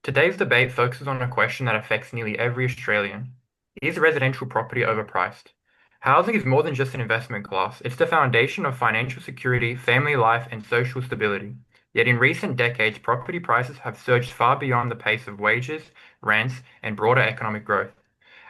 Today's debate focuses on a question that affects nearly every Australian. Is residential property overpriced? Housing is more than just an investment class. It's the foundation of financial security, family life, and social stability. Yet in recent decades, property prices have surged far beyond the pace of wages, rents, and broader economic growth.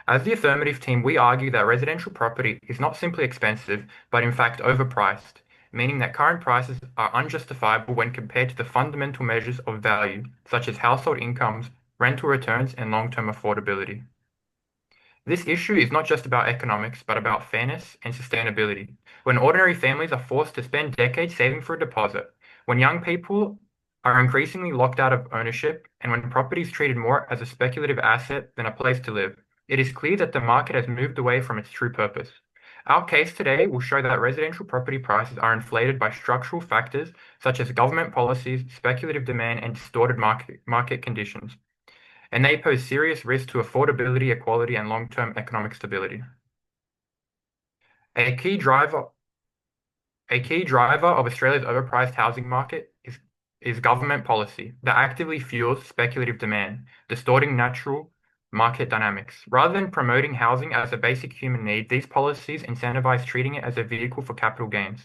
As the affirmative team, we argue that residential property is not simply expensive, but in fact overpriced, meaning that current prices are unjustifiable when compared to the fundamental measures of value, such as household incomes, rental returns, and long-term affordability. This issue is not just about economics, but about fairness and sustainability. When ordinary families are forced to spend decades saving for a deposit, when young people are increasingly locked out of ownership, and when property is treated more as a speculative asset than a place to live, it is clear that the market has moved away from its true purpose. Our case today will show that residential property prices are inflated by structural factors such as government policies, speculative demand, and distorted market conditions, and they pose serious risks to affordability, equality, and long-term economic stability. A key driver, a key driver of Australia's overpriced housing market is government policy that actively fuels speculative demand, distorting natural market dynamics. Rather than promoting housing as a basic human need, these policies incentivize treating it as a vehicle for capital gains.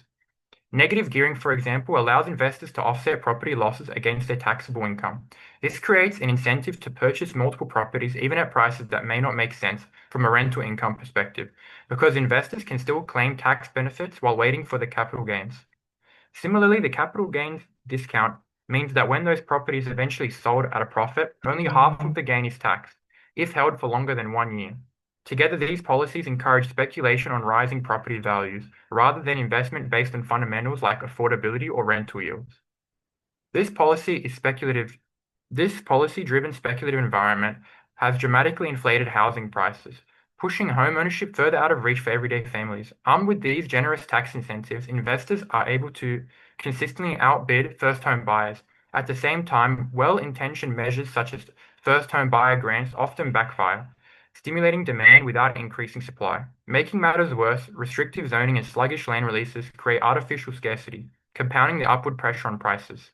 Negative gearing, for example, allows investors to offset property losses against their taxable income. This creates an incentive to purchase multiple properties even at prices that may not make sense from a rental income perspective, because investors can still claim tax benefits while waiting for the capital gains. Similarly, the capital gains discount means that when those properties eventually sold at a profit, only half of the gain is taxed, if held for longer than 1 year. Together, these policies encourage speculation on rising property values rather than investment based on fundamentals like affordability or rental yields. This policy is speculative. This policy-driven speculative environment has dramatically inflated housing prices, pushing home ownership further out of reach for everyday families. Armed with these generous tax incentives, investors are able to consistently outbid first home buyers. At the same time, well-intentioned measures such as first home buyer grants often backfire, stimulating demand without increasing supply. Making matters worse, restrictive zoning and sluggish land releases create artificial scarcity, compounding the upward pressure on prices.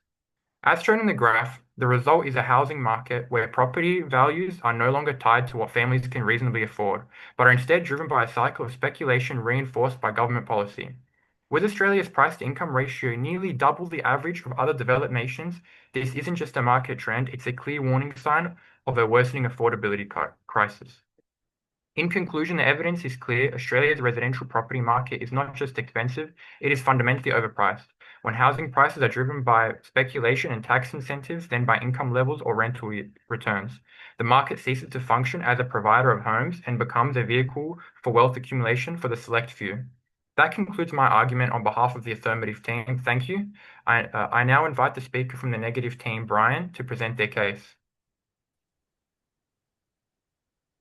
As shown in the graph, the result is a housing market where property values are no longer tied to what families can reasonably afford, but are instead driven by a cycle of speculation reinforced by government policy. With Australia's price-to-income ratio nearly double the average of other developed nations, this isn't just a market trend, it's a clear warning sign of a worsening affordability crisis. In conclusion, the evidence is clear. Australia's residential property market is not just expensive, it is fundamentally overpriced. When housing prices are driven by speculation and tax incentives, then by income levels or rental returns, the market ceases to function as a provider of homes and becomes a vehicle for wealth accumulation for the select few. That concludes my argument on behalf of the affirmative team. Thank you. I now invite the speaker from the negative team, Brian, to present their case.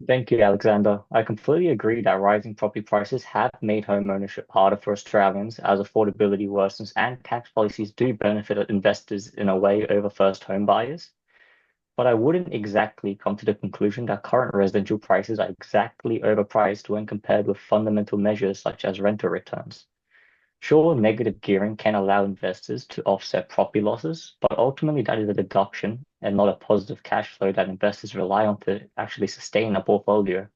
Thank you, Alexander. I completely agree that rising property prices have made home ownership harder for Australians as affordability worsens and tax policies do benefit investors in a way over first home buyers. But I wouldn't exactly come to the conclusion that current residential prices are exactly overpriced when compared with fundamental measures such as rental returns. Sure, negative gearing can allow investors to offset property losses, but ultimately that is a deduction and not a positive cash flow that investors rely on to actually sustain a portfolio.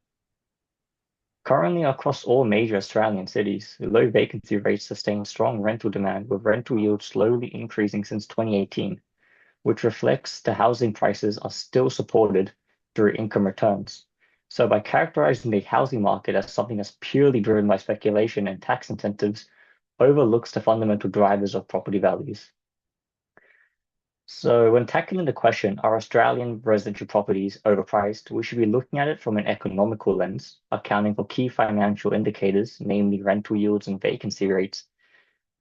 Currently, across all major Australian cities, low vacancy rates sustain strong rental demand, with rental yields slowly increasing since 2018, which reflects the housing prices are still supported through income returns. So by characterizing the housing market as something that's purely driven by speculation and tax incentives, overlooks the fundamental drivers of property values. So when tackling the question, are Australian residential properties overpriced, we should be looking at it from an economical lens, accounting for key financial indicators, namely rental yields and vacancy rates.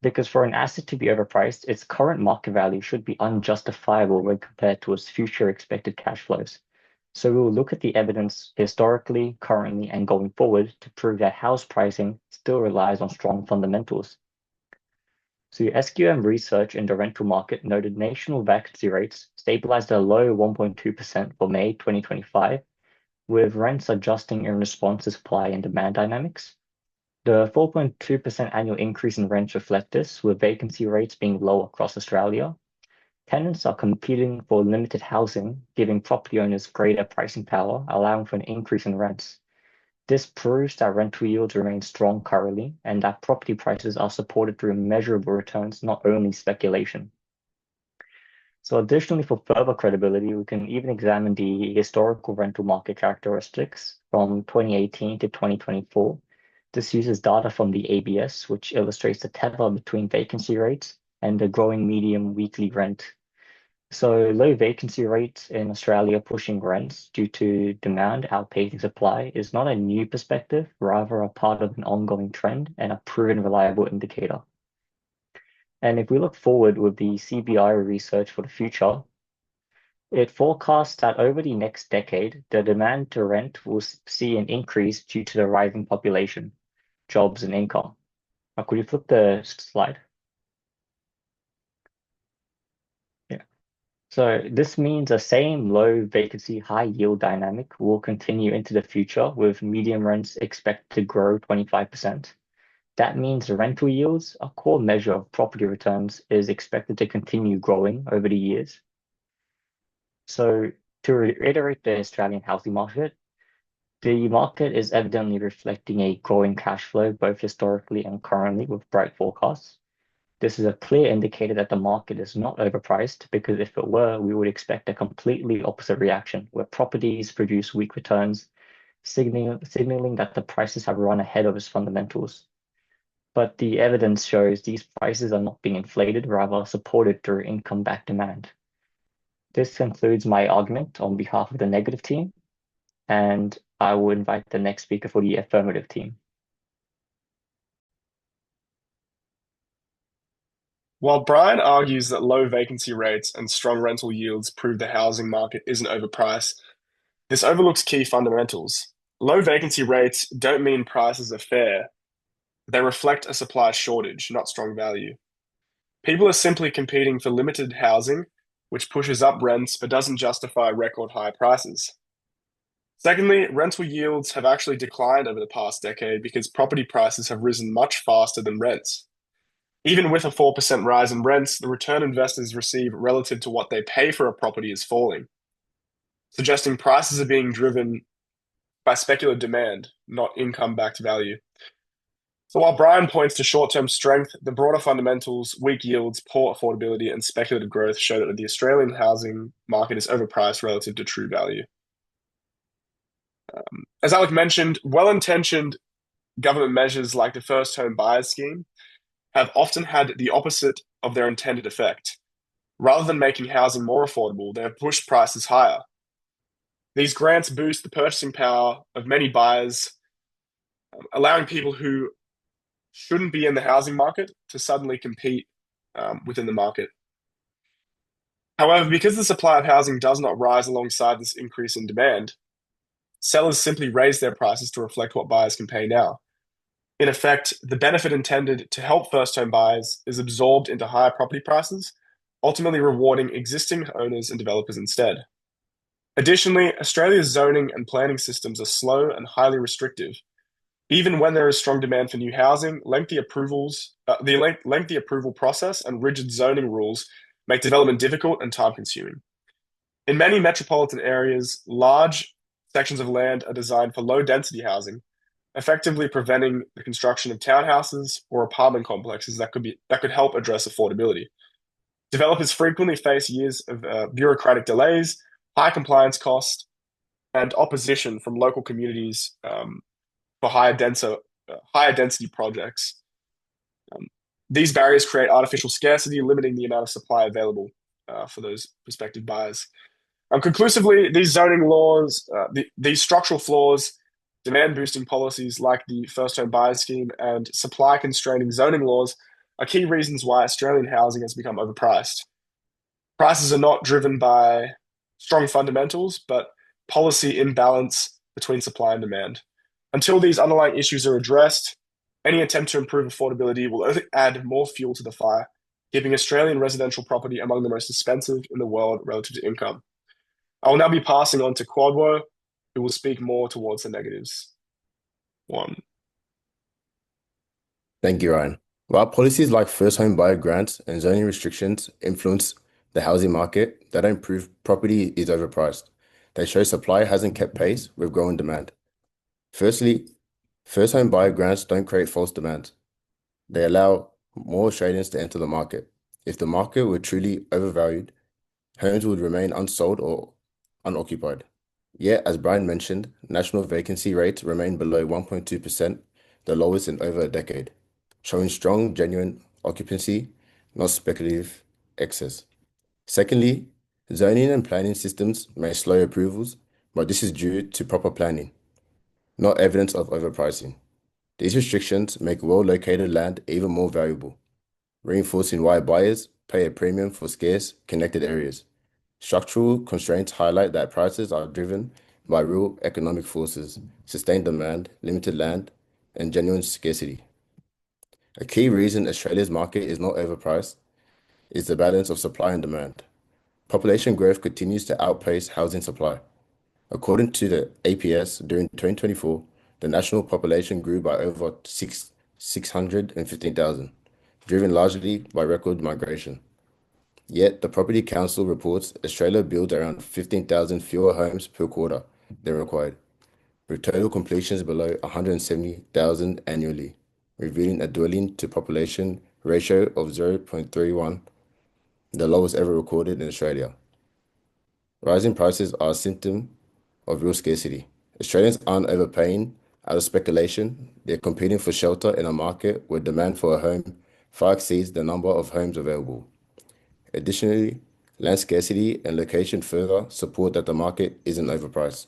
Because for an asset to be overpriced, its current market value should be unjustifiable when compared to its future expected cash flows. So we will look at the evidence historically, currently, and going forward to prove that house pricing still relies on strong fundamentals. So SQM research in the rental market noted national vacancy rates stabilized at a low 1.2% for May 2025, with rents adjusting in response to supply and demand dynamics. The 4.2% annual increase in rents reflect this, with vacancy rates being low across Australia. Tenants are competing for limited housing, giving property owners greater pricing power, allowing for an increase in rents. This proves that rental yields remain strong currently and that property prices are supported through measurable returns, not only speculation. So additionally, for further credibility, we can even examine the historical rental market characteristics from 2018 to 2024. This uses data from the ABS, which illustrates the tether between vacancy rates and the growing median weekly rent. So low vacancy rates in Australia pushing rents due to demand outpacing supply is not a new perspective, rather a part of an ongoing trend and a proven reliable indicator. And if we look forward with the CBI research for the future, it forecasts that over the next decade, the demand to rent will see an increase due to the rising population, jobs, and income. Could you flip the slide? Yeah. So this means the same low vacancy, high yield dynamic will continue into the future with median rents expected to grow 25%. That means the rental yields, a core measure of property returns, is expected to continue growing over the years. So to reiterate the Australian housing market, the market is evidently reflecting a growing cash flow both historically and currently with bright forecasts. This is a clear indicator that the market is not overpriced because if it were, we would expect a completely opposite reaction where properties produce weak returns, signaling that the prices have run ahead of its fundamentals. But the evidence shows these prices are not being inflated, rather supported through income-backed demand. This concludes my argument on behalf of the negative team, and I will invite the next speaker for the affirmative team. While Brian argues that low vacancy rates and strong rental yields prove the housing market isn't overpriced, this overlooks key fundamentals. Low vacancy rates don't mean prices are fair. They reflect a supply shortage, not strong value. People are simply competing for limited housing, which pushes up rents but doesn't justify record high prices. Secondly, rental yields have actually declined over the past decade because property prices have risen much faster than rents. Even with a 4% rise in rents, the return investors receive relative to what they pay for a property is falling, suggesting prices are being driven by speculative demand, not income-backed value. So while Brian points to short-term strength, the broader fundamentals, weak yields, poor affordability, and speculative growth show that the Australian housing market is overpriced relative to true value. As Alec mentioned, well-intentioned government measures like the First Home Buyers Scheme have often had the opposite of their intended effect. Rather than making housing more affordable, they have pushed prices higher. These grants boost the purchasing power of many buyers, allowing people who shouldn't be in the housing market to suddenly compete within the market. However, because the supply of housing does not rise alongside this increase in demand, sellers simply raise their prices to reflect what buyers can pay now. In effect, the benefit intended to help first home buyers is absorbed into higher property prices, ultimately rewarding existing owners and developers instead. Additionally, Australia's zoning and planning systems are slow and highly restrictive. Even when there is strong demand for new housing, the lengthy approval process and rigid zoning rules make development difficult and time-consuming. In many metropolitan areas, large sections of land are designed for low-density housing, effectively preventing the construction of townhouses or apartment complexes that could help address affordability. Developers frequently face years of bureaucratic delays, high compliance costs, and opposition from local communities for higher density projects. These barriers create artificial scarcity, limiting the amount of supply available for those prospective buyers. Conclusively, these zoning laws, these structural flaws, demand boosting policies like the First Home Buyers Scheme, and supply constraining zoning laws are key reasons why Australian housing has become overpriced. Prices are not driven by strong fundamentals, but policy imbalance between supply and demand. Until these underlying issues are addressed, any attempt to improve affordability will only add more fuel to the fire, keeping Australian residential property among the most expensive in the world relative to income. I will now be passing on to Quadwo, who will speak more towards the negatives. One. Thank you, Ryan. While policies like first home buyer grants and zoning restrictions influence The housing market, they don't prove property is overpriced. They show supply hasn't kept pace with growing demand. Firstly, first home buyer grants don't create false demand. They allow more Australians to enter the market. If the market were truly overvalued, homes would remain unsold or unoccupied. Yet, as Brian mentioned, national vacancy rates remain below 1.2%, the lowest in over a decade, showing strong, genuine occupancy, not speculative excess. Secondly, zoning and planning systems may slow approvals, but this is due to proper planning, not evidence of overpricing. These restrictions make well-located land even more valuable, reinforcing why buyers pay a premium for scarce, connected areas. Structural constraints highlight that prices are driven by real economic forces, sustained demand, limited land, and genuine scarcity. A key reason Australia's market is not overpriced is the balance of supply and demand. Population growth continues to outpace housing supply. According to the APS, during 2024, the national population grew by over 615,000, driven largely by record migration. Yet, the Property Council reports Australia builds around 15,000 fewer homes per quarter than required, with total completions below 170,000 annually, revealing a dwelling to population ratio of 0.31, the lowest ever recorded in Australia. Rising prices are a symptom of real scarcity. Australians aren't overpaying out of speculation, they're competing for shelter in a market where demand for a home far exceeds the number of homes available. Additionally, land scarcity and location further support that the market isn't overpriced.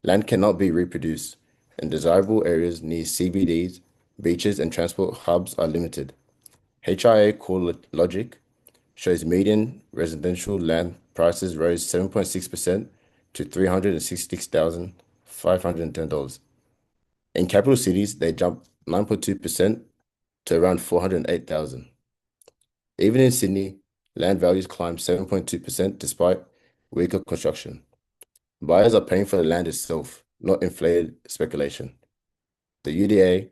Land cannot be reproduced, and desirable areas near CBDs, beaches, and transport hubs are limited. HIA Core Logic shows median residential land prices rose 7.6% to $366,510. In capital cities, they jumped 9.2% to around 408,000. Even in Sydney, land values climbed 7.2% despite weaker construction. Buyers are paying for the land itself, not inflated speculation. The UDA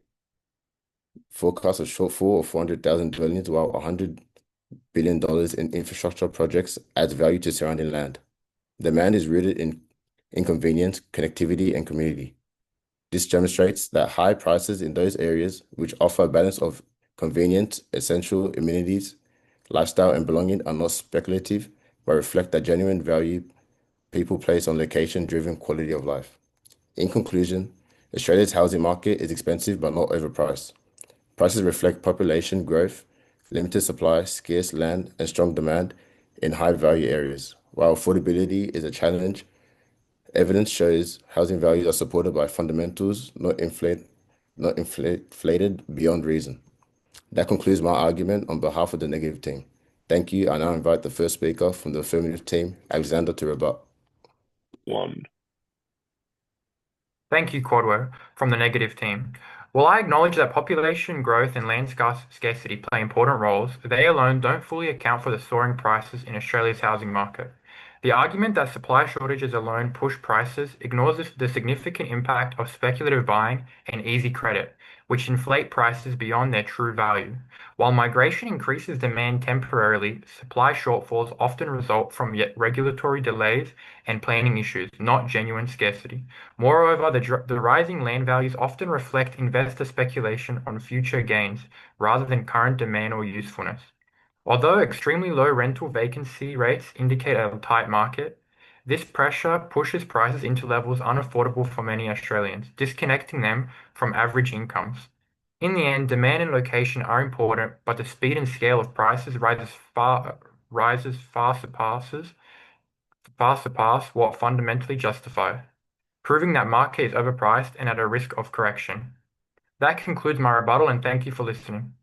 forecasts a shortfall of 400,000 dwellings, while $100 billion in infrastructure projects adds value to surrounding land. Demand is rooted in inconvenience, connectivity, and community. This demonstrates that high prices in those areas, which offer a balance of convenience, essential amenities, lifestyle, and belonging, are not speculative, but reflect the genuine value people place on location-driven quality of life. In conclusion, Australia's housing market is expensive but not overpriced. Prices reflect population growth, limited supply, scarce land, and strong demand in high-value areas. While affordability is a challenge, evidence shows housing values are supported by fundamentals, not inflated beyond reason. That concludes my argument on behalf of the negative team. Thank you. I now invite the first speaker from the affirmative team, Alexander, to rebut. One. Thank you, Cordwell, from the negative team. While I acknowledge that population growth and land scarcity play important roles, they alone don't fully account for the soaring prices in Australia's housing market. The argument that supply shortages alone push prices ignores the significant impact of speculative buying and easy credit, which inflate prices beyond their true value. While migration increases demand temporarily, supply shortfalls often result from yet regulatory delays and planning issues, not genuine scarcity. Moreover, the rising land values often reflect investor speculation on future gains rather than current demand or usefulness. Although extremely low rental vacancy rates indicate a tight market, this pressure pushes prices into levels unaffordable for many Australians, disconnecting them from average incomes. In the end, demand and location are important, but the speed and scale of prices far surpass what fundamentally justify, proving that market is overpriced and at a risk of correction. That concludes my rebuttal, and thank you for listening.